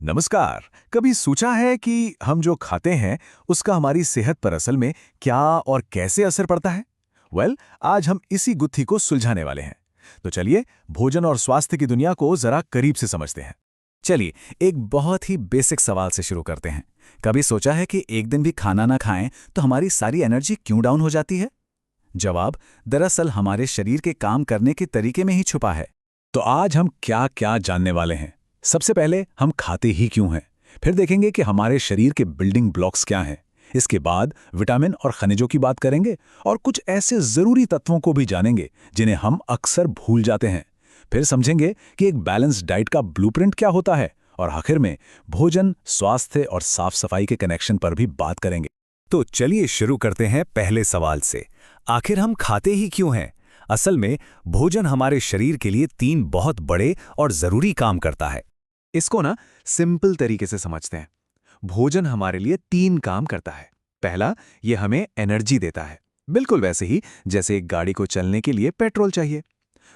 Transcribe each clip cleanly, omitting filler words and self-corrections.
नमस्कार। कभी सोचा है कि हम जो खाते हैं उसका हमारी सेहत पर असल में क्या और कैसे असर पड़ता है? आज हम इसी गुत्थी को सुलझाने वाले हैं। तो चलिए भोजन और स्वास्थ्य की दुनिया को जरा करीब से समझते हैं। चलिए एक बहुत ही बेसिक सवाल से शुरू करते हैं। कभी सोचा है कि एक दिन भी खाना ना खाएं तो हमारी सारी एनर्जी क्यों डाउन हो जाती है? जवाब दरअसल हमारे शरीर के काम करने के तरीके में ही छुपा है। तो आज हम क्या क्या जानने वाले हैं। सबसे पहले हम खाते ही क्यों हैं, फिर देखेंगे कि हमारे शरीर के बिल्डिंग ब्लॉक्स क्या हैं। इसके बाद विटामिन और खनिजों की बात करेंगे और कुछ ऐसे जरूरी तत्वों को भी जानेंगे जिन्हें हम अक्सर भूल जाते हैं। फिर समझेंगे कि एक बैलेंस डाइट का ब्लूप्रिंट क्या होता है और आखिर में भोजन, स्वास्थ्य और साफ सफाई के कनेक्शन पर भी बात करेंगे। तो चलिए शुरू करते हैं पहले सवाल से। आखिर हम खाते ही क्यों हैं? असल में भोजन हमारे शरीर के लिए 3 बहुत बड़े और जरूरी काम करता है। इसको ना सिंपल तरीके से समझते हैं। भोजन हमारे लिए 3 काम करता है। पहला, ये हमें एनर्जी देता है, बिल्कुल वैसे ही जैसे एक गाड़ी को चलने के लिए पेट्रोल चाहिए।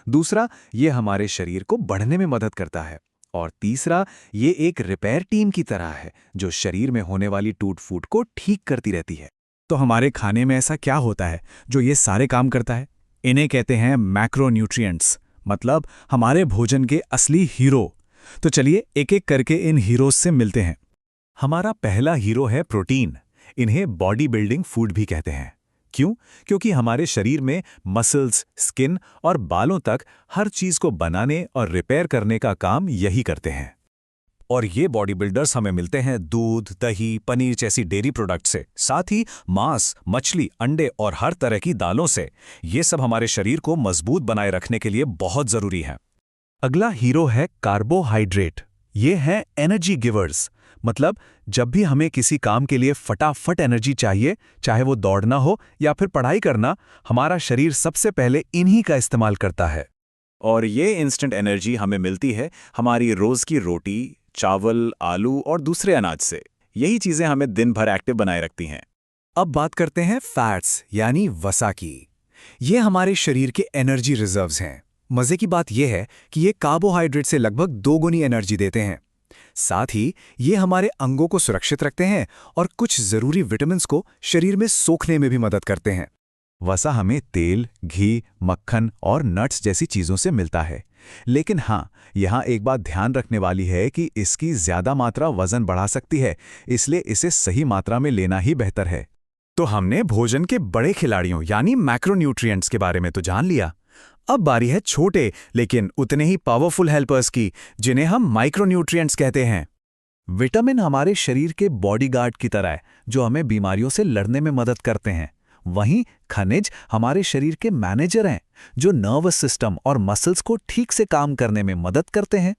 दूसरा, ये हमारे शरीर को बढ़ने में मदद करता है। और तीसरा, ये एक रिपेयर टीम की तरह है जो शरीर में होने वाली टूट-फूट को ठीक करती रहती है। तो हमारे खाने में ऐसा क्या होता है जो ये सारे काम करता है? इन्हें कहते हैं मैक्रोन्यूट्रिएंट्स, मतलब हमारे भोजन के असली हीरो। तो चलिए एक एक करके इन हीरोज से मिलते हैं। हमारा पहला हीरो है प्रोटीन। इन्हें बॉडी बिल्डिंग फूड भी कहते हैं। क्यों? क्योंकि हमारे शरीर में मसल्स, स्किन और बालों तक हर चीज को बनाने और रिपेयर करने का काम यही करते हैं। और ये बॉडी बिल्डर्स हमें मिलते हैं दूध, दही, पनीर जैसी डेयरी प्रोडक्ट से, साथ ही मांस, मछली, अंडे और हर तरह की दालों से। ये सब हमारे शरीर को मजबूत बनाए रखने के लिए बहुत जरूरी है। अगला हीरो है कार्बोहाइड्रेट। ये हैं एनर्जी गिवर्स, मतलब जब भी हमें किसी काम के लिए फटाफट एनर्जी चाहिए, चाहे वो दौड़ना हो या फिर पढ़ाई करना, हमारा शरीर सबसे पहले इन्हीं का इस्तेमाल करता है। और ये इंस्टेंट एनर्जी हमें मिलती है हमारी रोज की रोटी, चावल, आलू और दूसरे अनाज से। यही चीजें हमें दिन भर एक्टिव बनाए रखती हैं। अब बात करते हैं फैट्स यानी वसा की। ये हमारे शरीर के एनर्जी रिजर्व्स हैं। मजे की बात यह है कि ये कार्बोहाइड्रेट से लगभग 2 गुनी एनर्जी देते हैं। साथ ही ये हमारे अंगों को सुरक्षित रखते हैं और कुछ जरूरी विटामिन्स को शरीर में सोखने में भी मदद करते हैं। वसा हमें तेल, घी, मक्खन और नट्स जैसी चीजों से मिलता है। लेकिन हाँ, यहाँ एक बात ध्यान रखने वाली है कि इसकी ज्यादा मात्रा वजन बढ़ा सकती है, इसलिए इसे सही मात्रा में लेना ही बेहतर है। तो हमने भोजन के बड़े खिलाड़ियों यानी मैक्रोन्यूट्रिएंट्स के बारे में तो जान लिया। अब बारी है छोटे लेकिन उतने ही पावरफुल हेल्पर्स की, जिन्हें हम माइक्रोन्यूट्रिएंट्स कहते हैं। विटामिन हमारे शरीर के बॉडीगार्ड की तरह है, जो हमें बीमारियों से लड़ने में मदद करते हैं। वहीं खनिज हमारे शरीर के मैनेजर हैं, जो नर्वस सिस्टम और मसल्स को ठीक से काम करने में मदद करते हैं।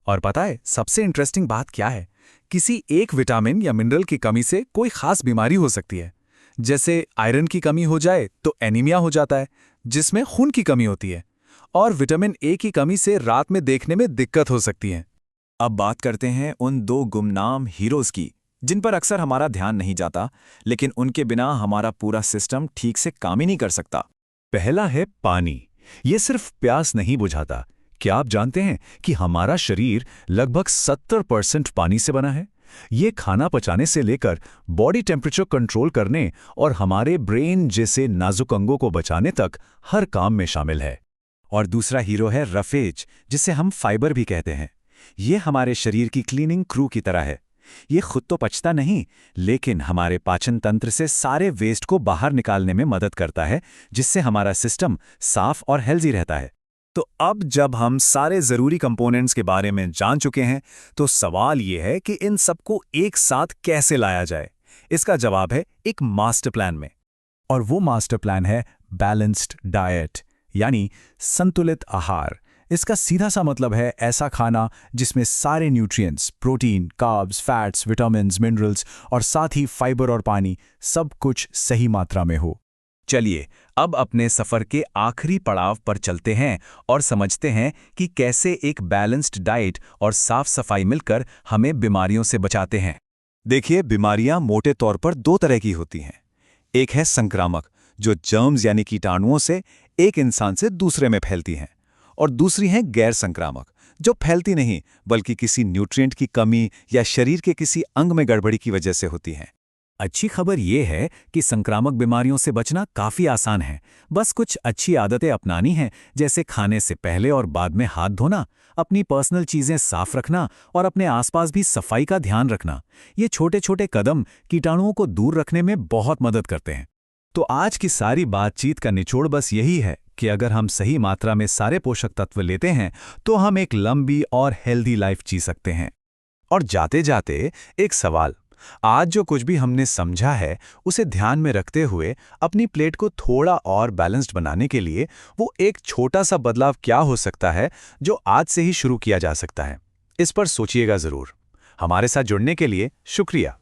और पता है सबसे इंटरेस्टिंग बात क्या है? किसी एक विटामिन या मिनरल की कमी से कोई खास बीमारी हो सकती है। जैसे आयरन की कमी हो जाए तो एनीमिया हो जाता है, जिसमें खून की कमी होती है। और विटामिन ए की कमी से रात में देखने में दिक्कत हो सकती है। अब बात करते हैं उन 2 गुमनाम हीरोज की, जिन पर अक्सर हमारा ध्यान नहीं जाता, लेकिन उनके बिना हमारा पूरा सिस्टम ठीक से काम ही नहीं कर सकता। पहला है पानी। ये सिर्फ प्यास नहीं बुझाता। क्या आप जानते हैं कि हमारा शरीर लगभग 70% पानी से बना है? ये खाना पचाने से लेकर बॉडी टेम्परेचर कंट्रोल करने और हमारे ब्रेन जैसे नाजुक अंगों को बचाने तक हर काम में शामिल है। और दूसरा हीरो है रफेज, जिसे हम फाइबर भी कहते हैं। ये हमारे शरीर की क्लीनिंग क्रू की तरह है। ये खुद तो पचता नहीं, लेकिन हमारे पाचन तंत्र से सारे वेस्ट को बाहर निकालने में मदद करता है, जिससे हमारा सिस्टम साफ और हेल्दी रहता है। तो अब जब हम सारे जरूरी कंपोनेंट्स के बारे में जान चुके हैं, तो सवाल ये है कि इन सबको एक साथ कैसे लाया जाए। इसका जवाब है एक मास्टर प्लान में। और वो मास्टर प्लान है बैलेंस्ड डाइट, यानी संतुलित आहार। इसका सीधा सा मतलब है ऐसा खाना जिसमें सारे nutrients, protein, carbs, fats, vitamins, minerals और साथ ही फाइबर और पानी, सब कुछ सही मात्रा में हो। चलिए अब अपने सफर के आखिरी पड़ाव पर चलते हैं और समझते हैं कि कैसे एक बैलेंस्ड डाइट और साफ सफाई मिलकर हमें बीमारियों से बचाते हैं। देखिए, बीमारियां मोटे तौर पर 2 तरह की होती हैं। एक है संक्रामक, जो जर्म्स यानी कीटाणुओं से एक इंसान से दूसरे में फैलती हैं, और दूसरी है गैर संक्रामक, जो फैलती नहीं बल्कि किसी न्यूट्रिएंट की कमी या शरीर के किसी अंग में गड़बड़ी की वजह से होती हैं। अच्छी खबर ये है कि संक्रामक बीमारियों से बचना काफी आसान है। बस कुछ अच्छी आदतें अपनानी हैं, जैसे खाने से पहले और बाद में हाथ धोना, अपनी पर्सनल चीजें साफ रखना और अपने आसपास भी सफाई का ध्यान रखना। ये छोटे छोटे कदम कीटाणुओं को दूर रखने में बहुत मदद करते हैं। तो आज की सारी बातचीत का निचोड़ बस यही है कि अगर हम सही मात्रा में सारे पोषक तत्व लेते हैं तो हम एक लंबी और हेल्दी लाइफ जी सकते हैं। और जाते जाते एक सवाल, आज जो कुछ भी हमने समझा है उसे ध्यान में रखते हुए अपनी प्लेट को थोड़ा और बैलेंस्ड बनाने के लिए वो एक छोटा सा बदलाव क्या हो सकता है जो आज से ही शुरू किया जा सकता है? इस पर सोचिएगा जरूर। हमारे साथ जुड़ने के लिए शुक्रिया।